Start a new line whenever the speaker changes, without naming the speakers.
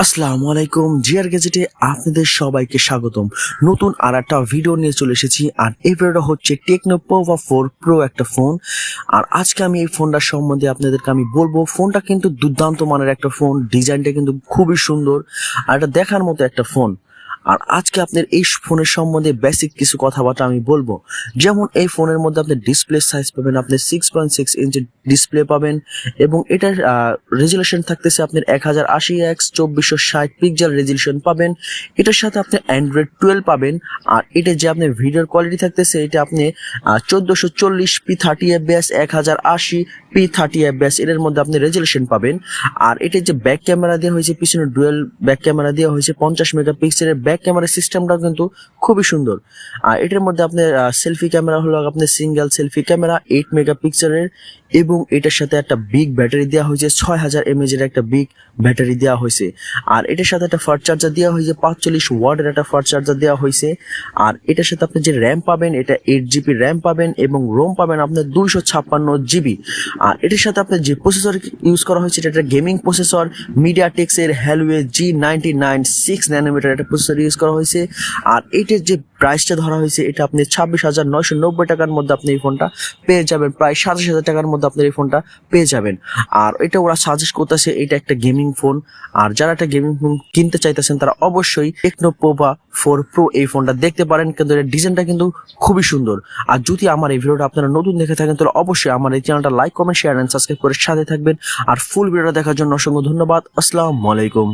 আসসালামু আলাইকুম জিআর গ্যাজেটে আপনাদের সবাইকে স্বাগতম। নতুন আর একটা ভিডিও নিয়ে চলে এসেছি। আর এই ভিডিওটা হচ্ছে টেকনো পোভা 4 প্রো একটা ফোন। আর আজকে আমি এই ফোনটার সম্বন্ধে আপনাদেরকে আমি বলবো। ফোনটা কিন্তু দুর্দান্ত মানের একটা ফোন, ডিজাইনটা কিন্তু খুবই সুন্দর আর এটা দেখার মতো একটা ফোন। আর আজকে আপনার এই ফোনের সম্বন্ধে বেসিক কিছু কথাবার্তা আমি বলবো। যেমন এই ফোনের মধ্যে আপনি ডিসপ্লে সাইজ পাবেন, আপনি 6.6 ইঞ্চি ডিসপ্লে পাবেন এবং এটার রেজুলেশন থাকতেছে আপনার 1080x2460 পিক্সেল রেজুলেশন পাবেন। এটার সাথে আপনি অ্যান্ড্রয়েড 12 পাবেন। আর এটা যে আপনার ভিডিওর কোয়ালিটি থাকতেছে এটা আপনি 1440 p30fps 1080 p30fps এর মধ্যে আপনি রেজুলেশন পাবেন। আর এটার যে ব্যাক ক্যামেরা দেওয়া হয়েছে, পিছনে ডুয়েল ব্যাক ক্যামেরা দেওয়া হয়েছে, 50 মেগাপিক্সেলের ব্যাক ক্যামেরা সিস্টেমটাও কিন্তু খুবই সুন্দর। আর এটার মধ্যে আপনার সেলফি ক্যামেরা হলো আপনার সিঙ্গেল সেলফি ক্যামেরা 8 মেগাপিক্সেলের এবং এটার সাথে একটা বিগ ব্যাটারি দেওয়া হয়েছে, 6000 mAh এর একটা বিগ ব্যাটারি দেওয়া হয়েছে। আর এটার সাথে একটা ফাস্ট চার্জার দেওয়া হয়েছে, 45 ওয়াটের একটা ফাস্ট চার্জার দেওয়া হয়েছে। আর এটার সাথে আপনি যে র্যাম পাবেন এটা 8GB র্যাম পাবেন এবং রোম পাবেন আপনার 256GB। আর এটার সাথে আপনার যে প্রসেসর ইউজ করা হয়েছে এটা একটা গেমিং প্রসেসর, মিডিয়াটেক্সের হ্যালওয়ে G99 6 ন্যানোমিটার একটা প্রসেসর ইউজ করা হয়েছে। আর এটার যে প্রাইসটা ধরা হয়েছে এটা আপনি 26,990 টাকার মধ্যে আপনি এই ফোনটা পেয়ে যাবেন, প্রায় 27,000 টাকার মধ্যে আপনি এই ফোনটা পেয়ে যাবেন। আর এটা ওরা সাজেস্ট করতেছে এটা একটা গেমিং ফোন। আর যারা একটা গেমিং ফোন কিনতে চাইতেছেন তারা অবশ্যই টেকনো পোভা 4 প্রো এই ফোনটা দেখতে পারেন, কিন্তু এর ডিজাইনটা কিন্তু খুবই সুন্দর। আর যদি আমার এই ভিডিওটা আপনারা নতুন দেখে থাকেন তাহলে অবশ্যই আমার এই চ্যানেলটা like, comment, share and subscribe করে সাথে থাকবেন। আর ফুল ভিডিওটা দেখার জন্য অসংখ্য ধন্যবাদ। আসসালামু আলাইকুম।